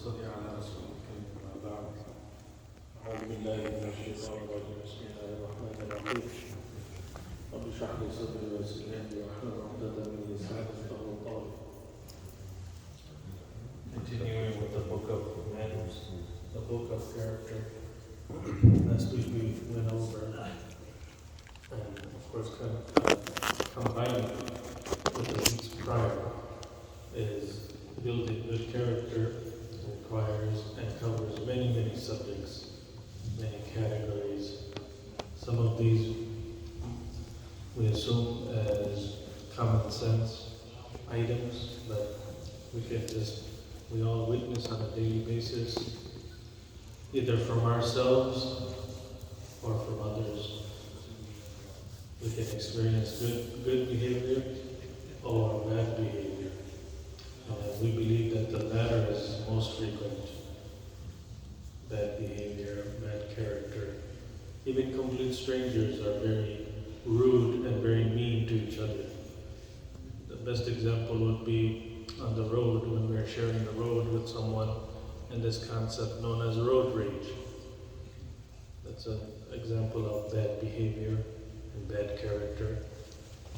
صل على رسول الكريم أما بعد أعوذ بالله من الشيطان الرجيم بسم الله الرحمن الرحيم رب اشرح لي صدري ويسر لي أمري واحلل عقدة من لساني يفقهوا قولي. Continuing with the book of manners, the book of character. Last week we went over and of course combining with the weeks prior is building good character requires and covers many subjects, many categories. Some of these we assume as common sense items, but we all witness on a daily basis, either from ourselves or from others. We can experience good behavior or bad behavior. We believe that the latter is most frequent. Bad behavior, bad character. Even complete strangers are very rude and very mean to each other. The best example would be on the road when we're sharing the road with someone, and this concept known as road rage. That's an example of bad behavior and bad character,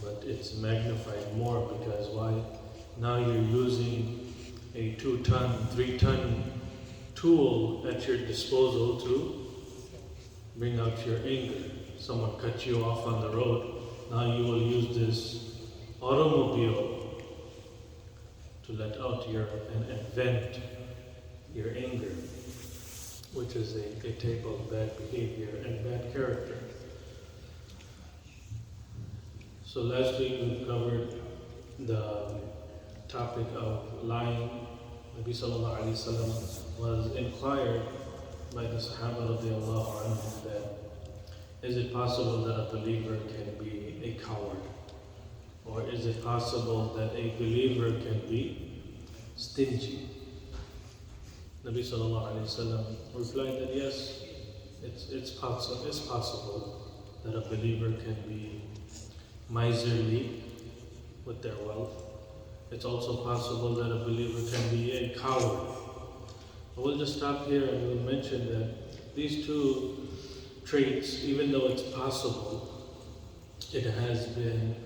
but it's magnified more because why? Now you're using a 2-ton, 3-ton tool at your disposal to bring out your anger. Someone cut you off on the road. Now you will use this automobile to let out and vent your anger, which is a type of bad behavior and bad character. So last week we covered the topic of lying. Nabi sallallahu alayhi wa sallam was inquired by the Sahaba radiallahu anhum that is it possible that a believer can be a coward? Or is it possible that a believer can be stingy? Nabi sallallahu alayhi wa sallam replied that yes, it's possible that a believer can be miserly with their wealth. It's also possible that a believer can be a coward. We'll just stop here and we'll mention that these two traits, even though it's possible, it has been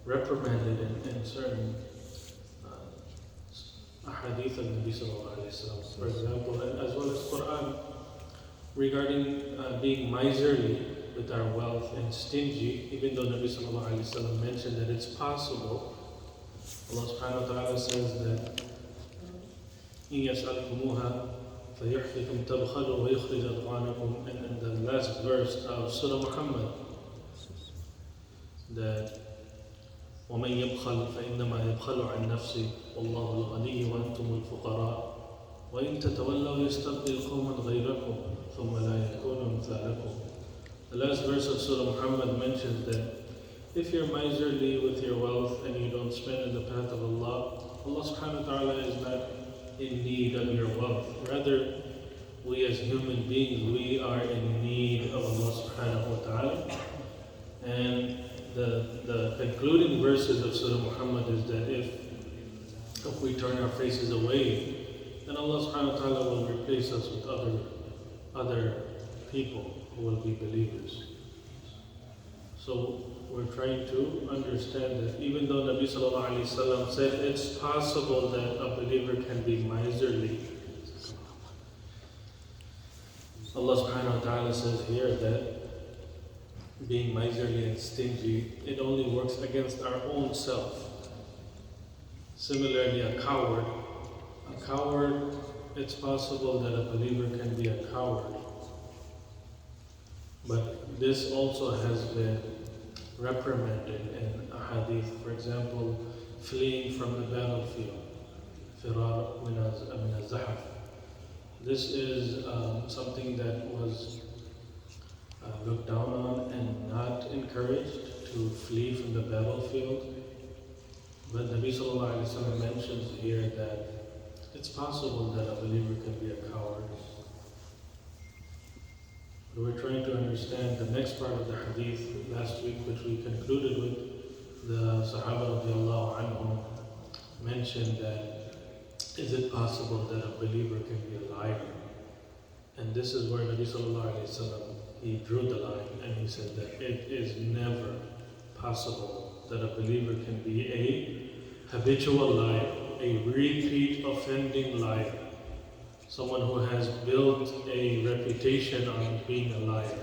reprimanded in certain ahadith of Nabi sallallahu alayhi wa sallam. For example, as well as Quran, regarding being miserly with our wealth and stingy, even though Nabi sallallahu alayhi wa sallam mentioned that it's possible, Allah subhanahu wa ta'ala says that إِن يَسْأَلْكُمُوهَا فَيُحْفِكُمْ تَبْخَلُوا وَيُخْرِجْ أَضْغَانَكُم. And in the last verse of Surah Muhammad, that وَمَن يَبْخَلْ فَإِنَّمَا يَبْخَلُ عَنْ نَفْسِهِ وَاللَّهُ الْغَنِيُّ وَأَنْتُمُ الْفُقَرَاءُ وَإِن تَتَوَلَّوْا يَسْتَبْدِلْ قَوْمًا غَيْرَكُمْ ثُمَّ لَا يَكُونُوا أَمْثَالَكُم. The last verse of Surah Muhammad mentions that if you're miserly with your wealth and you don't spend in the path of Allah, Allah subhanahu wa ta'ala is not in need of your wealth. Rather, we as human beings, we are in need of Allah subhanahu wa ta'ala. And the concluding verses of Surah Muhammad is that if we turn our faces away, then Allah subhanahu wa ta'ala will replace us with other people who will be believers. So we're trying to understand that even though Nabi sallallahu alayhi wa sallam said it's possible that a believer can be miserly, Allah subhanahu wa ta'ala says here that being miserly and stingy, it only works against our own self. Similarly, a coward, it's possible that a believer can be a coward. But this also has been reprimanded in a hadith. For example, fleeing from the battlefield. Firar min al-zahaf. This is something that was looked down on and not encouraged, to flee from the battlefield. But Nabi sallallahu alayhi wa sallam mentions here that it's possible that a believer can be a coward. We're trying to understand the next part of the hadith last week, which we concluded with. The Sahaba radiallahu anhum mentioned that is it possible that a believer can be a liar? And this is where Nabi Sallallahu Alaihi Wasallam, he drew the line and he said that it is never possible that a believer can be a habitual liar, a repeat offending liar, someone who has built a reputation on being a liar.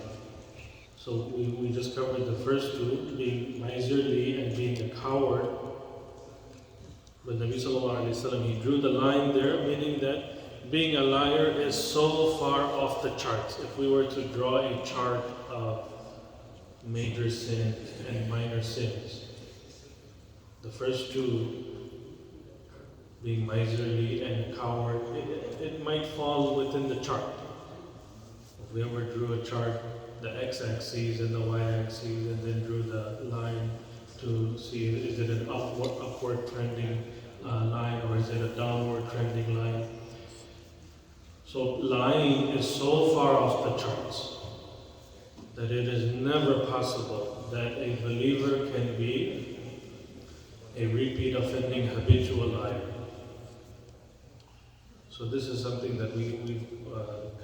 So we just covered the first two, being miserly and being a coward. But Nabi Sallallahu Alaihi Wasallam, he drew the line there, meaning that being a liar is so far off the charts. If we were to draw a chart of major sins and minor sins, the first two, being miserly and a coward, it might fall within the chart. If we ever drew a chart, the x-axis and the y-axis, and then drew the line to see is it an upward trending line or is it a downward trending line. So lying is so far off the charts that it is never possible that a believer can be a repeat offending habitual liar. So this is something that we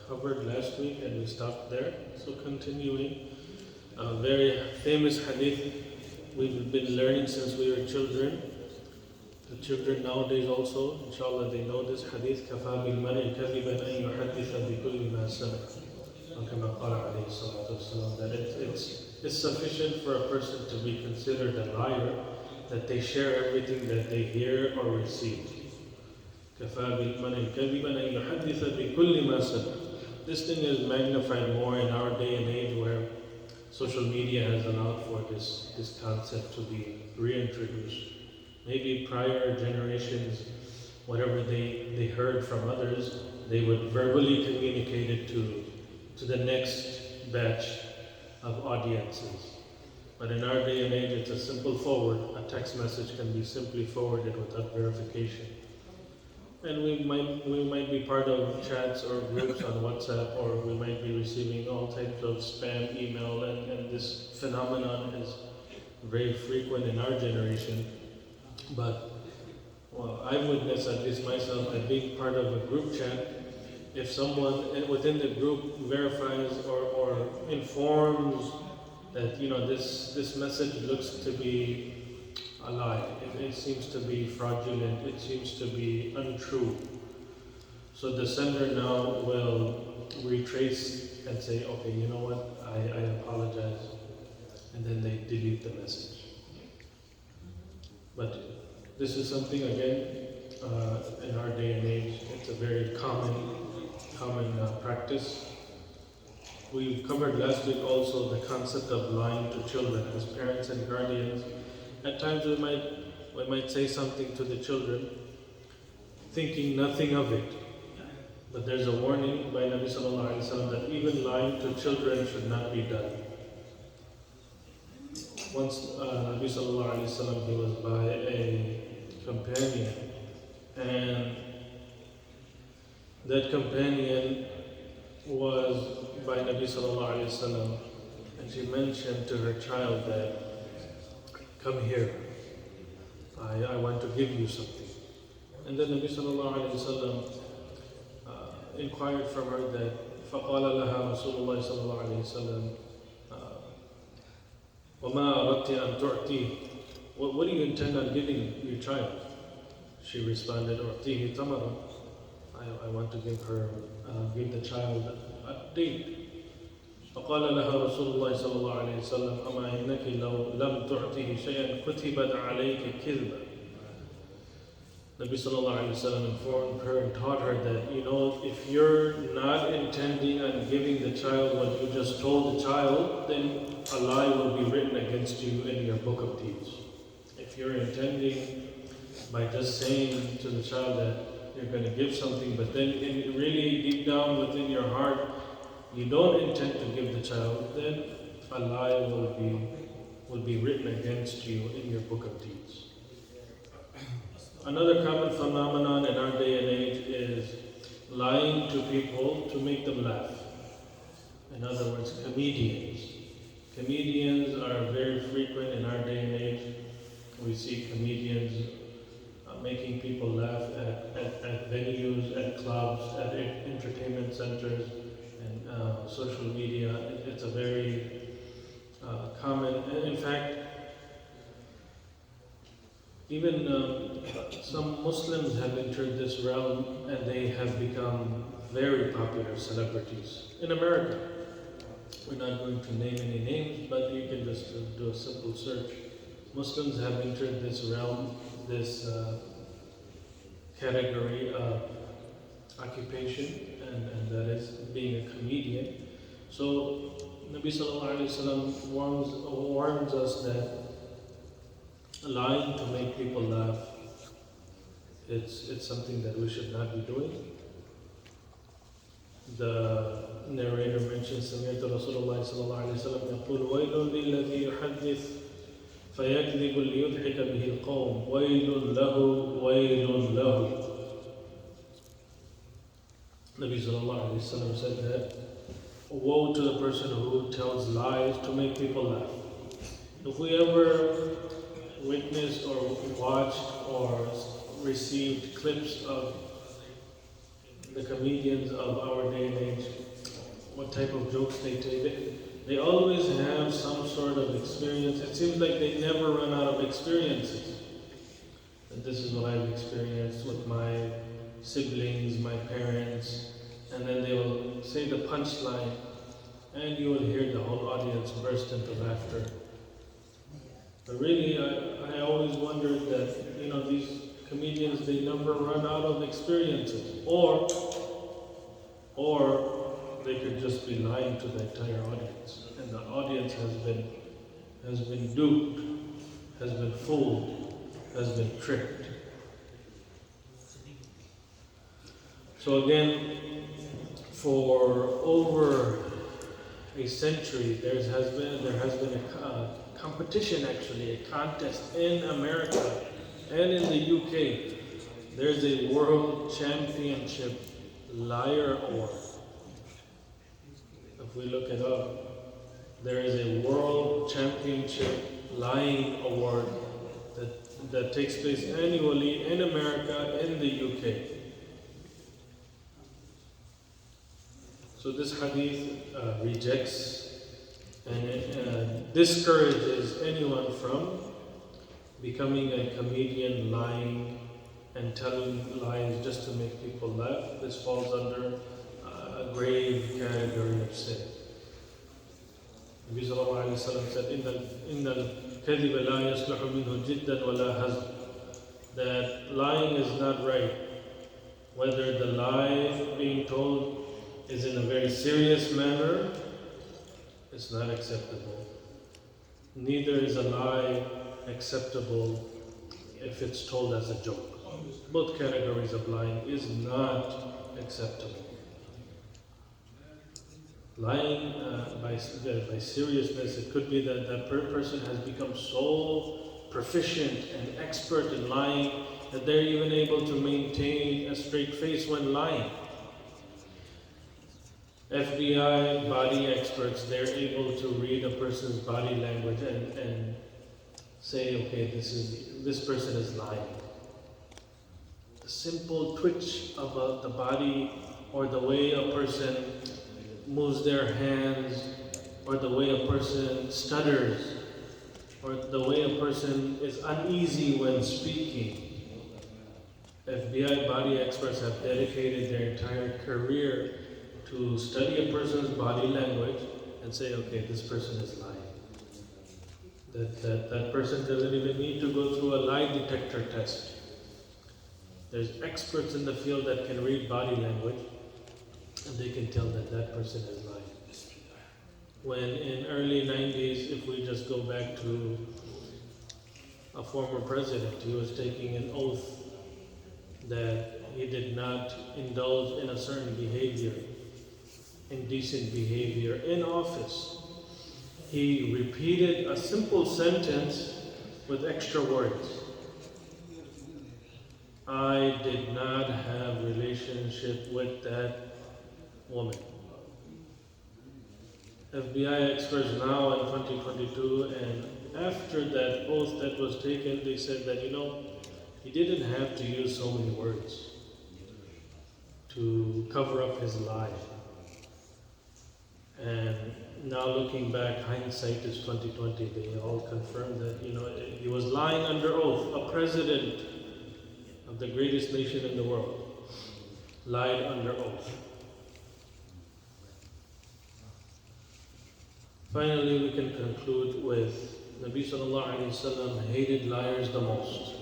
covered last week and we stopped there. So continuing, a very famous hadith we've been learning since we were children. The children nowadays also, inshallah, they know this hadith. كَفَى بِالْمَرْءِ كَذِبًا أَنْ يُحَدِّثَ بِكُلِّ مَا سَمِعَ. That it's sufficient for a person to be considered a liar that they share everything that they hear or receive. كَفَى بِالْمَرْءِ كَذِبًا أَنْ يُحَدِّثَ بِكُلِّ مَا سَمِعَ. This thing is magnified more in our day and age where social media has allowed for this concept to be reintroduced. Maybe prior generations, whatever they heard from others, they would verbally communicate it to the next batch of audiences. But in our day and age, it's a simple forward. A text message can be simply forwarded without verification. And we might be part of chats or groups on WhatsApp, or we might be receiving all types of spam email, and this phenomenon is very frequent in our generation. But I've witnessed, at least myself, that being part of a group chat, if someone within the group verifies or informs that this message looks to be a lie, it seems to be fraudulent, it seems to be untrue. So the sender now will retrace and say, okay, you know what, I apologize, and then they delete the message. But this is something, again, in our day and age, it's a very common practice. We covered last week also the concept of lying to children as parents and guardians. At times we might say something to the children, thinking nothing of it. But there's a warning by Nabi Sallallahu Alaihi Wasallam that even lying to children should not be done. Once Nabi Sallallahu Alaihi Wasallam, he was by a companion, and that companion was by Nabi Sallallahu Alaihi Wasallam, and she mentioned to her child that, come here, I want to give you something. And then Nabi Sallallahu Alaihi Wasallam inquired from her that, فَقَالَ لَهَا رَسُولُ اللَّهِ صَلَّى اللَّهُ عَلَيْهِ وسلم, وَمَا أَرَدْتِ أَن تُعْتِيهِ. What do you intend on giving your child? She responded, أُعْتِيهِ تَمَرًا. I want to give the child a date. فقال لها رسول الله صلى الله عليه وسلم أما إنك لو لم تعطيه شيئا كتبت عليك كذبا. Nabi Sallallahu Alaihi Wasallam informed her and taught her that, if you're not intending on giving the child what you just told the child, then a lie will be written against you in your book of deeds. If you're intending by just saying to the child that you're going to give something, but then really deep down within your heart, you don't intend to give the child, then a lie will be written against you in your book of deeds. Another common phenomenon in our day and age is lying to people to make them laugh. In other words, comedians. Comedians are very frequent in our day and age. We see comedians making people laugh at venues, at clubs, at entertainment centers, and social media. It's a very common, and in fact, even some Muslims have entered this realm and they have become very popular celebrities in America. We're not going to name any names, but you can just do a simple search. Muslims have entered this realm, this category of occupation, and that is being a comedian. So, Nabi Sallallahu Alaihi Wasallam warns us that lying to make people laugh, it's something that we should not be doing. The narrator mentions سمعت رسول الله صلى الله عليه وسلم يقول ويل للذي يحدث فيكذب ليضحك به القوم ويل له ويل له. Nabi sallallahu alayhi wasallam said that woe to the person who tells lies to make people laugh. If we ever witnessed or watched or received clips of the comedians of our day and age, what type of jokes they take, they always have some sort of experience. It seems like they never run out of experiences. And this is what I've experienced with my siblings, my parents, and then they will say the punchline, and you will hear the whole audience burst into laughter. But really, I always wondered that, these comedians, they never run out of experiences. Or they could just be lying to the entire audience. And the audience has been duped, has been fooled, has been tricked. So again, for over a century, there has been a competition, actually, a contest in America and in the UK. There's a World Championship Liar Award. If we look it up, there is a World Championship Lying Award that takes place annually in America and the UK. So this hadith rejects and discourages anyone from becoming a comedian, lying and telling lies just to make people laugh. This falls under a grave category of sin. Nabi sallallahu alayhi wa sallam said, إِنَّ الْكَذِبَ لَا يَصْلُحُ مِنْهُ جِدًّا وَلَا هَزْلًا. That lying is not right. Whether the lie being told is in a very serious manner, it's not acceptable. Neither is a lie acceptable if it's told as a joke. Both categories of lying is not acceptable. Lying by seriousness, it could be that that person has become so proficient and expert in lying that they're even able to maintain a straight face when lying. FBI body experts, they're able to read a person's body language and say, okay, this person is lying. The simple twitch of the body, or the way a person moves their hands, or the way a person stutters, or the way a person is uneasy when speaking. FBI body experts have dedicated their entire career to study a person's body language and say, okay, this person is lying. That person doesn't even need to go through a lie detector test. There's experts in the field that can read body language, and they can tell that that person is lying. When in early 90s, if we just go back to a former president, he was taking an oath that he did not indulge in a certain behavior, indecent behavior in office. He repeated a simple sentence with extra words. I did not have relationship with that woman. FBI experts now in 2022, and after that oath that was taken, they said that, he didn't have to use so many words to cover up his lie. And now looking back, hindsight is 2020. They all confirmed that he was lying under oath. A president of the greatest nation in the world lied under oath. Finally, we can conclude with Nabi sallallahu alaihi wasallam hated liars the most.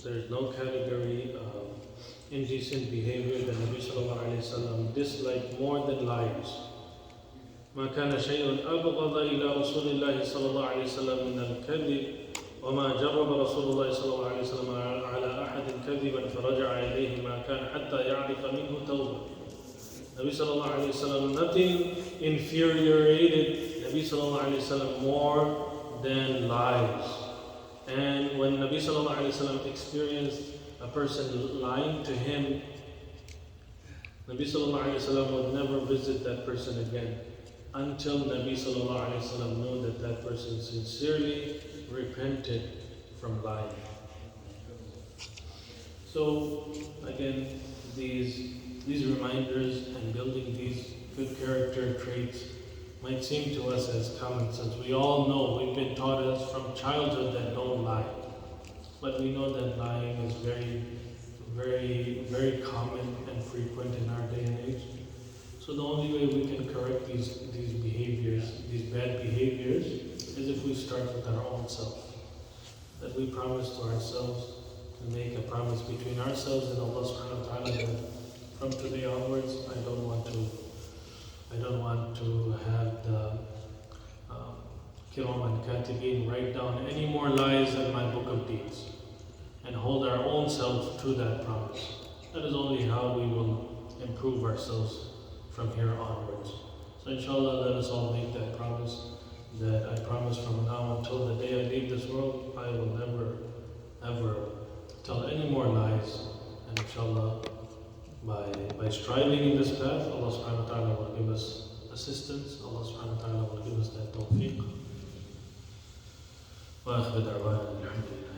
There's no category of indecent behavior that Nabi sallallahu alaihi wasallam disliked more than liars. ما كان شيء أبغض إلى رسول الله صلى الله عليه وسلم من الكذب وما جرب رسول الله صلى الله عليه وسلم على أحد كذبا فرجع إليه ما كان حتى يعرف منه توبة. Nabi sallallahu alayhi wasallam, nothing infuriated Nabi sallallahu alayhi wasallam more than lies. And when Nabi sallallahu alayhi wasallam experienced a person lying to him, Nabi sallallahu alayhi wasallam would never visit that person again until Nabi sallallahu alayhi wasallam knew that that person sincerely repented from lying. So again, these reminders and building these good character traits might seem to us as common sense. We all know, we've been taught us from childhood that don't lie. But we know that lying is very, very, very common and frequent in our day and age. So the only way we can correct these behaviors, these bad behaviors, is if we start with our own self. That we promise to ourselves to make a promise between ourselves and Allah subhanahu wa ta'ala that from today onwards, I don't want to have the Kiram and Katibin write down any more lies in my book of deeds, and hold our own self to that promise. That is only how we will improve ourselves from here onwards. So inshallah, let us all make that promise, that I promise from now until the day I leave this world, I will never, ever tell any more lies. And inshallah, by striving in this path, Allah subhanahu wa ta'ala will give us assistance, Allah subhanahu wa ta'ala will give us that tawfiq. Wa akhir da'wana alhamdulillah.